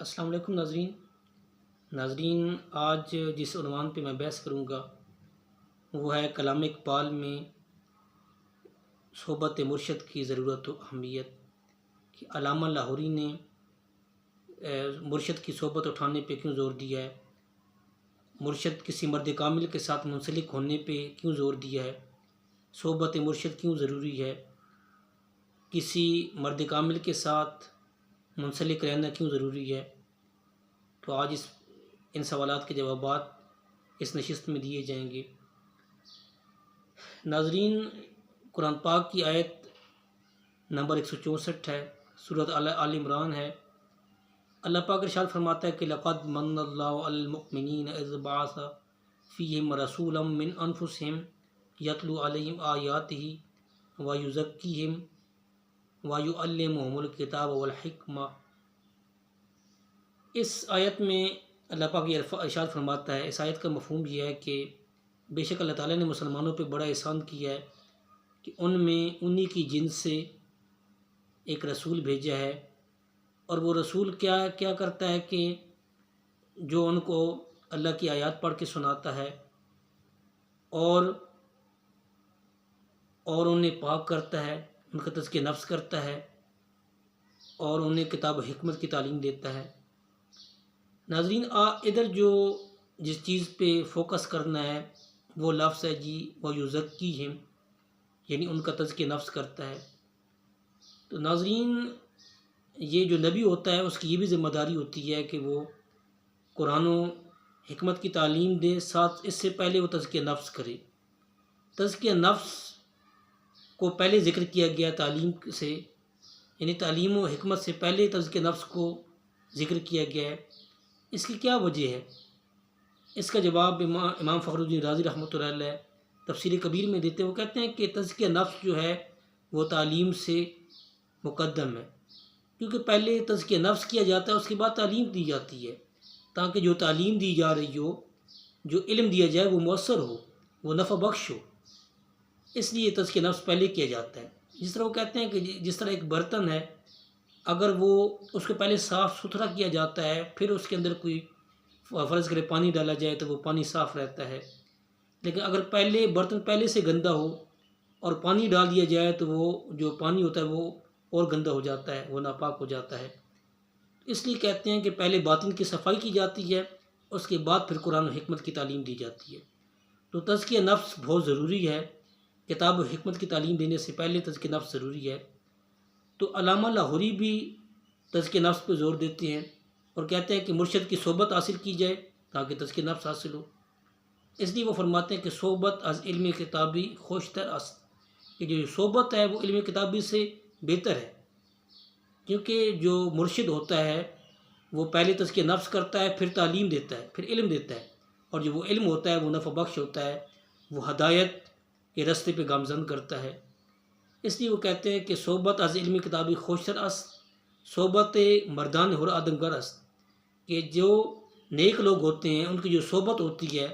السلام علیکم ناظرین، آج جس عنوان پہ میں بحث کروں گا وہ ہے کلام اقبال میں صحبت مرشد کی ضرورت و اہمیت کہ علامہ لاہوری نے مرشد کی صحبت اٹھانے پہ کیوں زور دیا ہے، مرشد کسی مرد کامل کے ساتھ منسلک ہونے پہ کیوں زور دیا ہے، صحبت مرشد کیوں ضروری ہے، کسی مرد کامل کے ساتھ منسلک رہنا کیوں ضروری ہے۔ تو آج ان سوالات کے جوابات اس نشست میں دیے جائیں گے۔ ناظرین، قرآن پاک کی آیت نمبر 164 ہے، سورۃ آل عمران ہے۔ اللہ پاک ارشاد فرماتا ہے کہ لقد من اللہ علی المؤمنین اذ بعث فیہم رسولا من انفسہم یتلو علیہم آیاتہ ویزکیہم ویعلمہم الکتاب والحکمہ۔ اس آیت میں اللہ پاک یہ ارشاد فرماتا ہے، اس آیت کا مفہوم یہ ہے کہ بے شک اللہ تعالیٰ نے مسلمانوں پہ بڑا احسان کیا ہے کہ ان میں انہی کی جنس سے ایک رسول بھیجا ہے، اور وہ رسول کیا کرتا ہے کہ جو ان کو اللہ کی آیات پڑھ کے سناتا ہے اور انہیں پاک کرتا ہے، ان کا تزکیہ نفس کرتا ہے اور انہیں کتاب و حکمت کی تعلیم دیتا ہے۔ ناظرین، ادھر جس چیز پہ فوکس کرنا ہے وہ لفظ ہے جی وَيُزَكِّيهِمْ، یعنی ان کا تزکیہ نفس کرتا ہے۔ تو ناظرین، یہ جو نبی ہوتا ہے اس کی یہ بھی ذمہ داری ہوتی ہے کہ وہ قرآن و حکمت کی تعلیم دے، ساتھ اس سے پہلے وہ تزکیہ نفس کرے۔ تزکیہ نفس کو پہلے ذکر کیا گیا تعلیم سے، یعنی تعلیم و حکمت سے پہلے تزکیہ نفس کو ذکر کیا گیا ہے۔ اس کی کیا وجہ ہے؟ اس کا جواب امام فخر الدین رازی رحمۃ اللہ علیہ تفسیر کبیر میں دیتے ہیں۔ وہ کہتے ہیں کہ تزکیہ نفس جو ہے وہ تعلیم سے مقدم ہے، کیونکہ پہلے تزکیہ نفس کیا جاتا ہے، اس کے بعد تعلیم دی جاتی ہے، تاکہ جو تعلیم دی جا رہی ہو، جو علم دیا جائے وہ مؤثر ہو، وہ نفع بخش ہو۔ اس لیے تزکیہ نفس پہلے کیا جاتا ہے۔ جس طرح وہ کہتے ہیں کہ جس طرح ایک برتن ہے، اگر وہ اس کو پہلے صاف ستھرا کیا جاتا ہے، پھر اس کے اندر کوئی فرض کرے پانی ڈالا جائے تو وہ پانی صاف رہتا ہے، لیکن اگر برتن پہلے سے گندا ہو اور پانی ڈال دیا جائے تو وہ جو پانی ہوتا ہے وہ اور گندا ہو جاتا ہے، وہ ناپاک ہو جاتا ہے۔ اس لیے کہتے ہیں کہ پہلے باطن کی صفائی کی جاتی ہے، اس کے بعد پھر قرآن و حکمت کی تعلیم دی جاتی ہے۔ تو تزکیہ نفس بہت ضروری ہے، کتاب و حکمت کی تعلیم دینے سے پہلے تزکیہ نفس ضروری ہے۔ تو علامہ لاہوری بھی تزکیہ نفس پہ زور دیتے ہیں اور کہتے ہیں کہ مرشد کی صحبت حاصل کی جائے تاکہ تزکیہ نفس حاصل ہو۔ اس لیے وہ فرماتے ہیں کہ صحبت از علم کتابی خوشتر است، کہ جو صحبت ہے وہ علم کتابی سے بہتر ہے، کیونکہ جو مرشد ہوتا ہے وہ پہلے تزکیہ نفس کرتا ہے، پھر تعلیم دیتا ہے، پھر علم دیتا ہے، اور جو وہ علم ہوتا ہے وہ نفع بخش ہوتا ہے، وہ ہدایت کے راستے پہ گامزن کرتا ہے۔ اس لیے وہ کہتے ہیں کہ صحبت از علم کتابی خوشتر است، صحبت مردان حر آدمگر است، کہ جو نیک لوگ ہوتے ہیں ان کی جو صحبت ہوتی ہے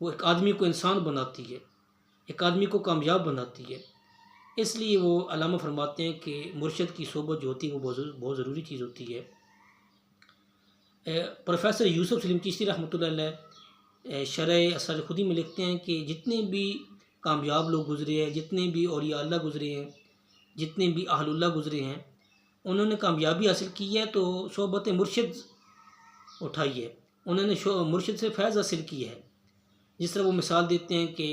وہ ایک آدمی کو انسان بناتی ہے، ایک آدمی کو کامیاب بناتی ہے۔ اس لیے وہ علامہ فرماتے ہیں کہ مرشد کی صحبت جو ہوتی ہے وہ بہت ضروری چیز ہوتی ہے۔ پروفیسر یوسف سلیم چشتی رحمۃ اللہ علیہ شرح اسرار خودی میں لکھتے ہیں کہ جتنے بھی کامیاب لوگ گزرے ہیں، جتنے بھی اولیاء اللہ گزرے ہیں، جتنے بھی اہل اللہ گزرے ہیں، انہوں نے کامیابی حاصل کی ہے تو صحبت مرشد اٹھائی ہے، انہوں نے مرشد سے فیض حاصل کی ہے۔ جس طرح وہ مثال دیتے ہیں کہ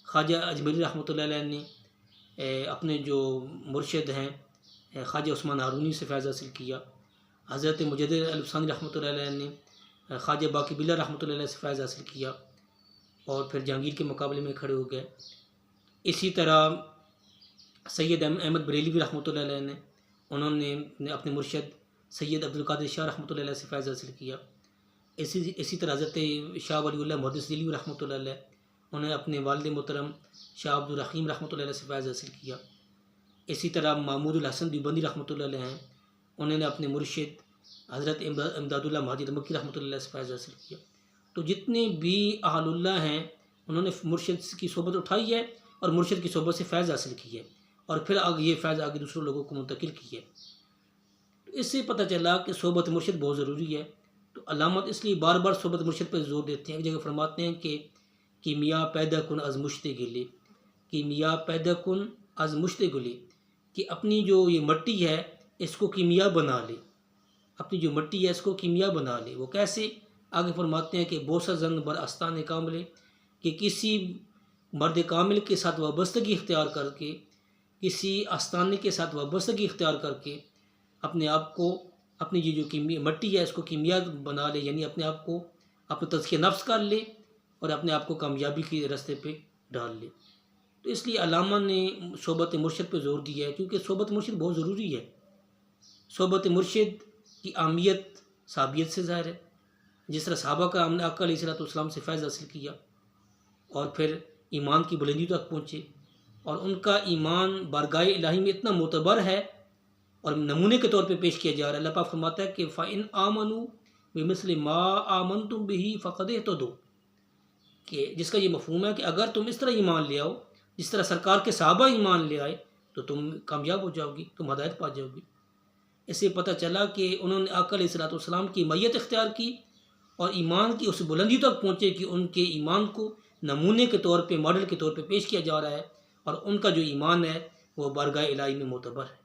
خواجہ اجمیری رحمۃ اللہ علیہ نے اپنے جو مرشد ہیں خواجہ عثمان ہارونی سے فیض حاصل کیا، حضرت مجدد الفسانی رحمۃ اللہ علیہ نے خواجہ باقی باللہ رحمۃ اللہ علیہ سے فیض حاصل کیا اور پھر جہانگیر کے مقابلے میں کھڑے ہو گئے۔ اسی طرح سید احمد بریلوی رحمۃ اللہ علیہ نے انہوں نے اپنے مرشد سید عبدالقادر شاہ رحمۃ اللہ علیہ سے فیض حاصل کیا۔ اسی طرح حضرت شاہ ولی اللہ محدث دہلوی رحمۃ اللہ علیہ انہوں نے اپنے والد محترم شاہ عبد الرحیم رحمۃ اللہ علیہ سے فیض حاصل کیا۔ اسی طرح محمود الحسن دیوبندی رحمۃ اللہ علیہ ہیں، انہوں نے اپنے مرشد حضرت امداد اللہ مہاجر مکی رحمۃ اللہ علیہ سے فیض حاصل کیا۔ تو جتنے بھی اہل اللہ ہیں انہوں نے مرشد کی صحبت اٹھائی ہے اور مرشد کی صحبت سے فیض حاصل کی ہے، اور پھر یہ فیض آگے دوسرے لوگوں کو منتقل کی ہے۔ اس سے پتہ چلا کہ صحبت مرشد بہت ضروری ہے۔ تو علامت اس لیے بار بار صحبت مرشد پر زور دیتے ہیں، ایک جگہ فرماتے ہیں کہ کیمیا پیدا کن از مشت گلی، کیمیا پیدا کن از مشت گلی، کہ اپنی جو یہ مٹی ہے اس کو کیمیا بنا لے، اپنی جو مٹی ہے اس کو کیمیا بنا لے۔ وہ کیسے؟ آگے فرماتے ہیں کہ بوسہ زن بر استان کاملے، کہ کسی مرد کامل کے ساتھ وابستگی اختیار کر کے، کسی آستانے کے ساتھ وابستگی اختیار کر کے اپنے آپ کو، اپنی جو مٹی ہے اس کو کیمیا بنا لے، یعنی اپنے آپ کو اپنے تزکیہ نفس کر لے اور اپنے آپ کو کامیابی کے راستے پہ ڈال لے۔ تو اس لیے علامہ نے صحبت مرشد پہ زور دیا ہے، کیونکہ صحبت مرشد بہت ضروری ہے۔ صحبت مرشد کی اہمیت صحابیت سے ظاہر ہے، جس طرح صحابہ کا ہم نے آقا علیہ الصلوۃ والسلام سے فیض حاصل کیا اور پھر ایمان کی بلندی تک پہنچے، اور ان کا ایمان بارگاہ الہی میں اتنا معتبر ہے اور نمونے کے طور پہ پیش کیا جا رہا ہے۔ اللہ پاک فرماتا ہے کہ فَإِنْ آمَنُوا بِمِثْلِ مَا آمَنْتُمْ بِهِ فَقَدْ اهْتَدَوْا، کہ جس کا یہ مفہوم ہے کہ اگر تم اس طرح ایمان لے آؤ جس طرح سرکار کے صحابہ ایمان لے آئے تو تم کامیاب ہو جاؤ گی، تم ہدایت پا جاؤ گی۔ اس سے پتہ چلا کہ انہوں نے آقا علیہ الصلوۃ والسلام کی میت اختیار کی اور ایمان کی اس بلندی تک پہنچے کہ ان کے ایمان کو نمونے کے طور پہ، ماڈل کے طور پہ پیش کیا جا رہا ہے، اور ان کا جو ایمان ہے وہ بارگاہ الہی میں معتبر ہے۔